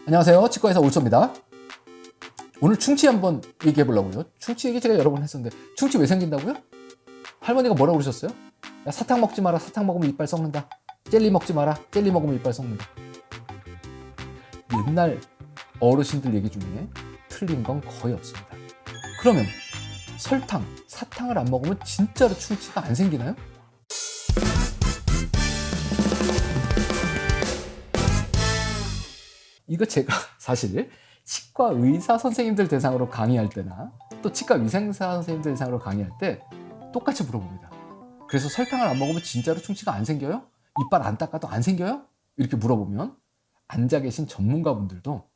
안녕하세요. 치과의사 올소입니다. 오늘 충치 한번 얘기해 보려고요. 충치 얘기 제가 여러 번 했었는데 충치 왜 생긴다고요? 할머니가 뭐라고 그러셨어요? 야, 사탕 먹지 마라. 사탕 먹으면 이빨 썩는다. 젤리 먹지 마라. 젤리 먹으면 이빨 썩는다. 옛날 어르신들 얘기 중에 틀린 건 거의 없습니다. 그러면 설탕, 사탕을 안 먹으면 진짜로 충치가 안 생기나요? 이거 제가 사실 치과 의사 선생님들 대상으로 강의할 때나 또 치과 위생사 선생님들 대상으로 강의할 때 똑같이 물어봅니다. 그래서 설탕을 안 먹으면 진짜로 충치가 안 생겨요? 이빨 안 닦아도 안 생겨요? 이렇게 물어보면 앉아 계신 전문가분들도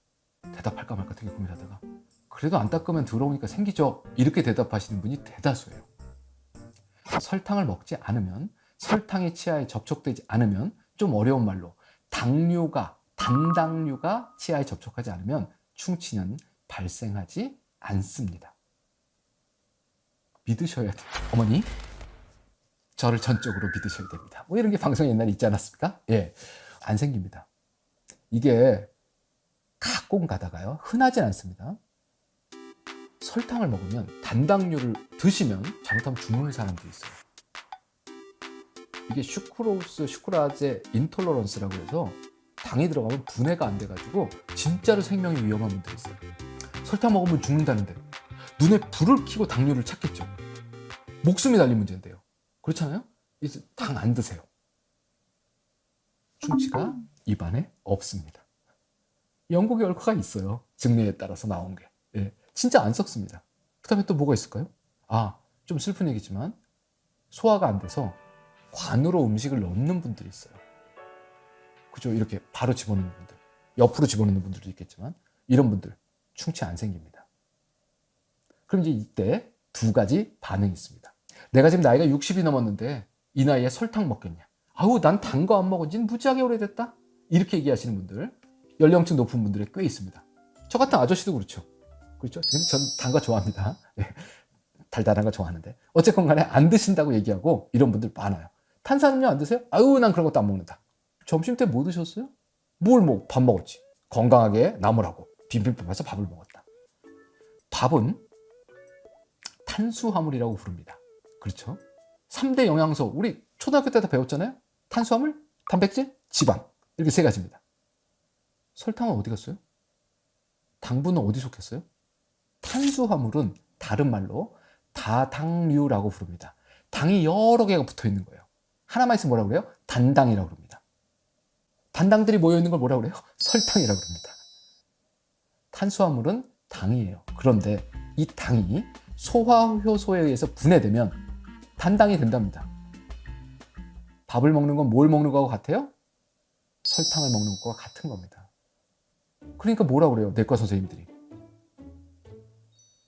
대답할까 말까 되게 고민하다가 그래도 안 닦으면 들어오니까 생기죠. 이렇게 대답하시는 분이 대다수예요. 설탕을 먹지 않으면, 설탕이 치아에 접촉되지 않으면, 좀 어려운 말로 단당류가 치아에 접촉하지 않으면 충치는 발생하지 않습니다. 믿으셔야 돼요. 어머니, 저를 전적으로 믿으셔야 됩니다. 뭐 이런 게 방송에 옛날에 있지 않았습니까? 예, 안 생깁니다. 이게 가끔 가다가요, 흔하진 않습니다. 설탕을 먹으면, 단당류를 드시면 잘못하면 죽는 사람도 있어요. 이게 슈크라제 인톨러런스라고 해서 당이 들어가면 분해가 안 돼가지고 진짜로 생명이 위험한 분들이 있어요. 설탕 먹으면 죽는다는데 눈에 불을 켜고 당류를 찾겠죠. 목숨이 달린 문제인데요. 그렇잖아요? 이제 당 안 드세요. 충치가 입안에 없습니다. 연구 결과가 있어요. 증례에 따라서 나온 게. 예, 진짜 안 썩습니다. 그 다음에 또 뭐가 있을까요? 좀 슬픈 얘기지만 소화가 안 돼서 관으로 음식을 넣는 분들이 있어요. 그죠? 이렇게 바로 집어넣는 분들, 옆으로 집어넣는 분들도 있겠지만 이런 분들 충치 안 생깁니다. 그럼 이제 이때 두 가지 반응이 있습니다. 내가 지금 나이가 60이 넘었는데 이 나이에 설탕 먹겠냐? 난 단 거 안 먹은 지는 무지하게 오래됐다? 이렇게 얘기하시는 분들, 연령층 높은 분들이 꽤 있습니다. 저 같은 아저씨도 그렇죠. 그렇죠? 근데 전 단 거 좋아합니다. 달달한 거 좋아하는데 어쨌건 간에 안 드신다고 얘기하고 이런 분들 많아요. 탄산음료 안 드세요? 난 그런 것도 안 먹는다. 점심 때 뭐 드셨어요? 밥 먹었지. 건강하게 남으라고. 빈빈밥에서 밥을 먹었다. 밥은 탄수화물이라고 부릅니다. 그렇죠? 3대 영양소, 우리 초등학교 때 다 배웠잖아요? 탄수화물, 단백질, 지방. 이렇게 세 가지입니다. 설탕은 어디 갔어요? 당분은 어디 속했어요? 탄수화물은 다른 말로 다당류라고 부릅니다. 당이 여러 개가 붙어 있는 거예요. 하나만 있으면 뭐라고 그래요? 단당이라고 그럽니다. 단당들이 모여있는 걸 뭐라고 그래요? 설탕이라고 그럽니다. 탄수화물은 당이에요. 그런데 이 당이 소화효소에 의해서 분해되면 단당이 된답니다. 밥을 먹는 건 뭘 먹는 거하고 같아요? 설탕을 먹는 것과 같은 겁니다. 그러니까 뭐라고 그래요? 내과 선생님들이.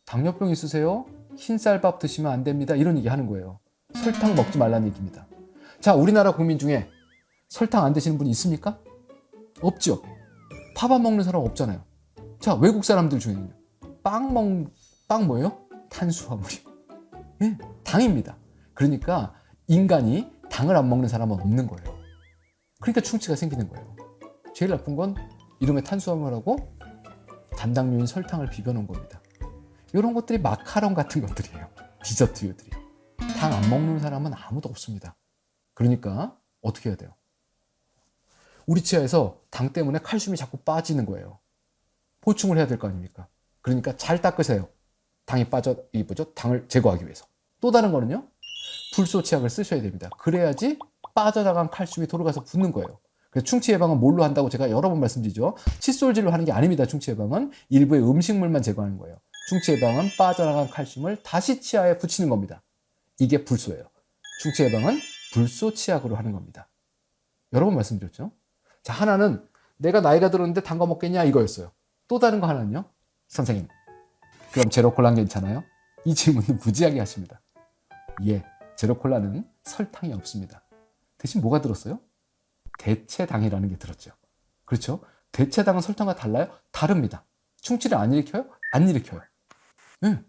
당뇨병 있으세요? 흰쌀밥 드시면 안 됩니다. 이런 얘기 하는 거예요. 설탕 먹지 말라는 얘기입니다. 자, 우리나라 국민 중에 설탕 안 드시는 분이 있습니까? 없죠. 밥 안 먹는 사람 없잖아요. 자, 외국 사람들 중에는요. 빵 뭐예요? 탄수화물이. 예, 당입니다. 그러니까 인간이 당을 안 먹는 사람은 없는 거예요. 그러니까 충치가 생기는 거예요. 제일 나쁜 건 이름에 탄수화물하고 단당류인 설탕을 비벼놓은 겁니다. 이런 것들이 마카롱 같은 것들이에요. 디저트류들이. 당 안 먹는 사람은 아무도 없습니다. 그러니까 어떻게 해야 돼요? 우리 치아에서 당 때문에 칼슘이 자꾸 빠지는 거예요. 보충을 해야 될 거 아닙니까? 그러니까 잘 닦으세요. 당이 당을 제거하기 위해서. 또 다른 거는요. 불소 치약을 쓰셔야 됩니다. 그래야지 빠져나간 칼슘이 돌아가서 붙는 거예요. 그래서 충치 예방은 뭘로 한다고 제가 여러 번 말씀드리죠. 칫솔질로 하는 게 아닙니다. 충치 예방은 일부의 음식물만 제거하는 거예요. 충치 예방은 빠져나간 칼슘을 다시 치아에 붙이는 겁니다. 이게 불소예요. 충치 예방은 불소 치약으로 하는 겁니다. 여러 번 말씀드렸죠. 자, 하나는 내가 나이가 들었는데 단 거 먹겠냐 이거였어요. 또 다른 거 하나는요. 선생님, 그럼 제로콜라는 괜찮아요? 이 질문은 무지하게 하십니다. 예, 제로콜라는 설탕이 없습니다. 대신 뭐가 들었어요? 대체당이라는 게 들었죠. 그렇죠? 대체당은 설탕과 달라요? 다릅니다. 충치를 안 일으켜요? 안 일으켜요. 네.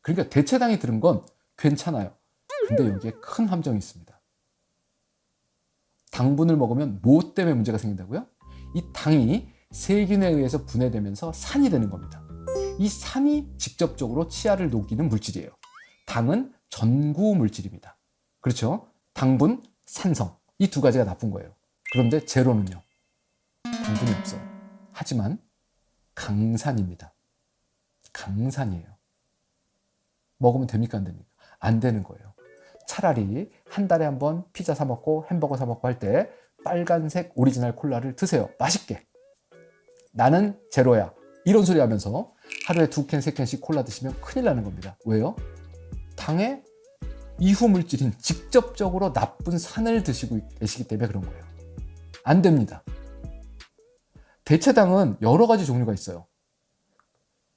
그러니까 대체당이 들은 건 괜찮아요. 근데 여기에 큰 함정이 있습니다. 당분을 먹으면 뭐 때문에 문제가 생긴다고요? 이 당이 세균에 의해서 분해되면서 산이 되는 겁니다. 이 산이 직접적으로 치아를 녹이는 물질이에요. 당은 전구 물질입니다. 그렇죠? 당분, 산성. 이 두 가지가 나쁜 거예요. 그런데 제로는요. 당분이 없어요. 하지만 강산입니다. 강산이에요. 먹으면 됩니까? 안 됩니까? 안 되는 거예요. 차라리 한 달에 한 번 피자 사 먹고 햄버거 사 먹고 할 때 빨간색 오리지널 콜라를 드세요. 맛있게. 나는 제로야. 이런 소리 하면서 하루에 2캔, 3캔씩 콜라 드시면 큰일 나는 겁니다. 왜요? 당의 이후 물질인 직접적으로 나쁜 산을 드시고 계시기 때문에 그런 거예요. 안 됩니다. 대체당은 여러 가지 종류가 있어요.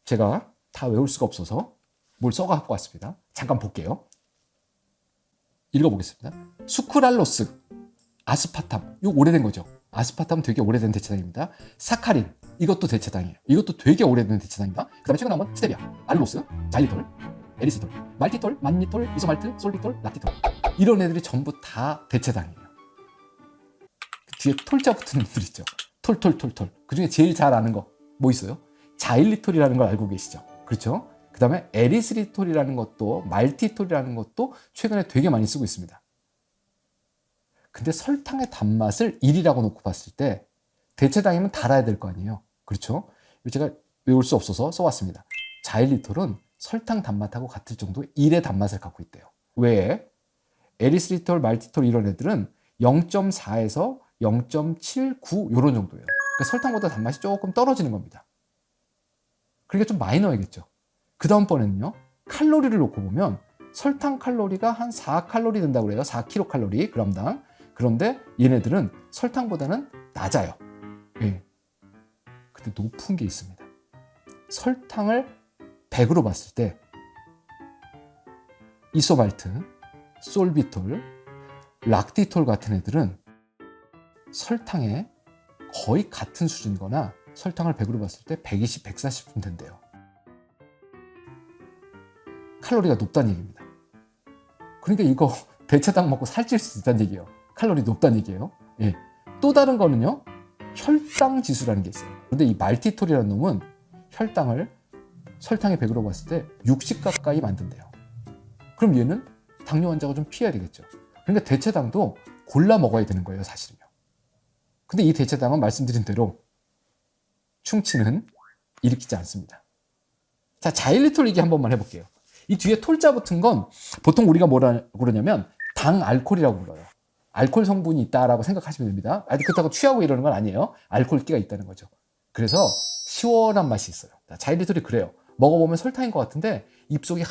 제가 다 외울 수가 없어서 뭘 써갖고 왔습니다. 잠깐 볼게요. 읽어보겠습니다. 수크랄로스, 아스파탐, 이거 오래된 거죠. 아스파탐 되게 오래된 대체당입니다. 사카린, 이것도 대체당이에요. 이것도 되게 오래된 대체당입니다. 그 다음에 최근 나온 건 스테비아, 알로스, 자일리톨, 에리스톨, 말티톨, 만니톨, 이소말트, 솔비톨, 락티톨. 이런 애들이 전부 다 대체당이에요. 그 뒤에 톨자 붙은 놈들 있죠. 톨. 그 중에 제일 잘 아는 거 뭐 있어요? 자일리톨이라는 걸 알고 계시죠? 그렇죠? 그 다음에 에리스리톨이라는 것도, 말티톨이라는 것도 최근에 되게 많이 쓰고 있습니다. 근데 설탕의 단맛을 1이라고 놓고 봤을 때 대체당이면 달아야 될 거 아니에요. 그렇죠? 제가 외울 수 없어서 써왔습니다. 자일리톨은 설탕 단맛하고 같을 정도의 1의 단맛을 갖고 있대요. 왜? 에리스리톨, 말티톨 이런 애들은 0.4에서 0.79 이런 정도예요. 그러니까 설탕보다 단맛이 조금 떨어지는 겁니다. 그러니까 좀 많이 넣어야겠죠. 그 다음번에는요. 칼로리를 놓고 보면 설탕 칼로리가 한 4칼로리 된다고 그래요. 4kcal g당. 그런데 얘네들은 설탕보다는 낮아요. 예. 근데 높은 게 있습니다. 설탕을 100으로 봤을 때 이소말트, 솔비톨, 락티톨 같은 애들은 설탕에 거의 같은 수준이거나 설탕을 100으로 봤을 때 120, 140쯤 된대요. 칼로리가 높다는 얘기입니다. 그러니까 이거 대체당 먹고 살찔 수 있다는 얘기예요. 칼로리 높다는 얘기예요. 예. 또 다른 거는요. 혈당 지수라는 게 있어요. 그런데 이 말티톨이라는 놈은 혈당을 설탕의 100으로 봤을 때 60 가까이 만든대요. 그럼 얘는 당뇨 환자가 좀 피해야 되겠죠. 그러니까 대체당도 골라 먹어야 되는 거예요, 사실은요. 근데 이 대체당은 말씀드린 대로 충치는 일으키지 않습니다. 자, 자일리톨 얘기 한 번만 해볼게요. 이 뒤에 톨자 붙은 건 보통 우리가 뭐라 그러냐면 당 알코올이라고 불러요. 알코올 성분이 있다라고 생각하시면 됩니다. 아직 그렇다고 취하고 이러는 건 아니에요. 알코올기가 있다는 거죠. 그래서 시원한 맛이 있어요. 자일리톨이 그래요. 먹어보면 설탕인 것 같은데 입속이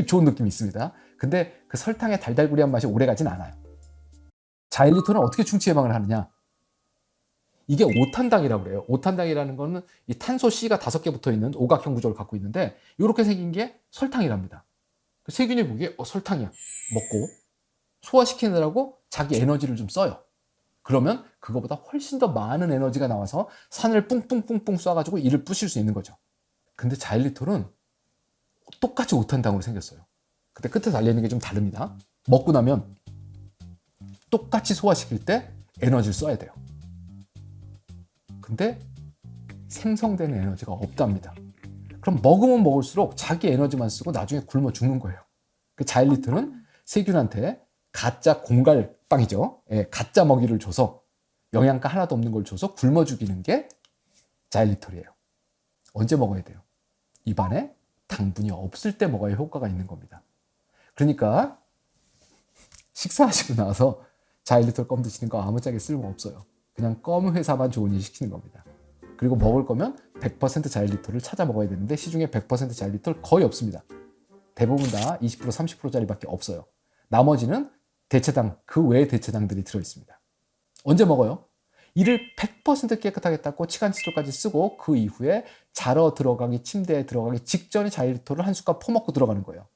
좋은 느낌이 있습니다. 근데 그 설탕의 달달구리한 맛이 오래가진 않아요. 자일리톨은 어떻게 충치 예방을 하느냐? 이게 5탄당이라고 그래요. 5탄당이라는 거는 이 탄소 C가 5개 붙어 있는 오각형 구조를 갖고 있는데 이렇게 생긴 게 설탕이랍니다. 세균이 보기에 설탕이야. 먹고 소화시키느라고 자기 에너지를 좀 써요. 그러면 그거보다 훨씬 더 많은 에너지가 나와서 산을 뿡뿡뿡뿡 쏴가지고 이를 부실 수 있는 거죠. 근데 자일리톨은 똑같이 5탄당으로 생겼어요. 근데 끝에 달려있는 게 좀 다릅니다. 먹고 나면 똑같이 소화시킬 때 에너지를 써야 돼요. 근데 생성되는 에너지가 없답니다. 그럼 먹으면 먹을수록 자기 에너지만 쓰고 나중에 굶어 죽는 거예요. 그 자일리톨은 세균한테 가짜 공갈빵이죠. 예, 가짜 먹이를 줘서 영양가 하나도 없는 걸 줘서 굶어 죽이는 게 자일리톨이에요. 언제 먹어야 돼요? 입안에 당분이 없을 때 먹어야 효과가 있는 겁니다. 그러니까 식사하시고 나서 자일리톨 껌 드시는 거 아무짝에 쓸모 없어요. 그냥 껌 회사만 좋은 일 시키는 겁니다. 그리고 먹을 거면 100% 자일리톨을 찾아 먹어야 되는데 시중에 100% 자일리톨 거의 없습니다. 대부분 다 20%, 30%짜리밖에 없어요. 나머지는 대체당, 그 외의 대체당들이 들어있습니다. 언제 먹어요? 이를 100% 깨끗하게 닦고 치간칫솔까지 쓰고 그 이후에 자러 들어가기, 침대에 들어가기 직전에 자일리톨을 한 숟갈 퍼먹고 들어가는 거예요.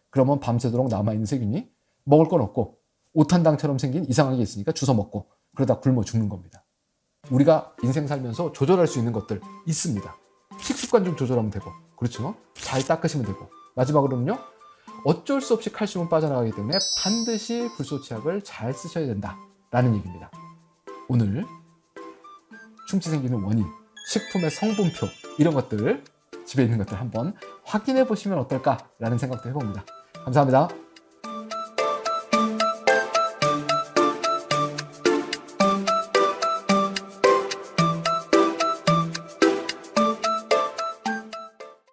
그러면 밤새도록 남아있는 세균이 먹을 건 없고 오탄당처럼 생긴 이상한 게 있으니까 주워 먹고 그러다 굶어 죽는 겁니다. 우리가 인생 살면서 조절할 수 있는 것들 있습니다. 식습관 좀 조절하면 되고, 그렇죠? 잘 닦으시면 되고, 마지막으로는요, 어쩔 수 없이 칼슘은 빠져나가기 때문에 반드시 불소치약을 잘 쓰셔야 된다라는 얘기입니다. 오늘 충치 생기는 원인, 식품의 성분표 이런 것들 집에 있는 것들 한번 확인해 보시면 어떨까라는 생각도 해봅니다. 감사합니다.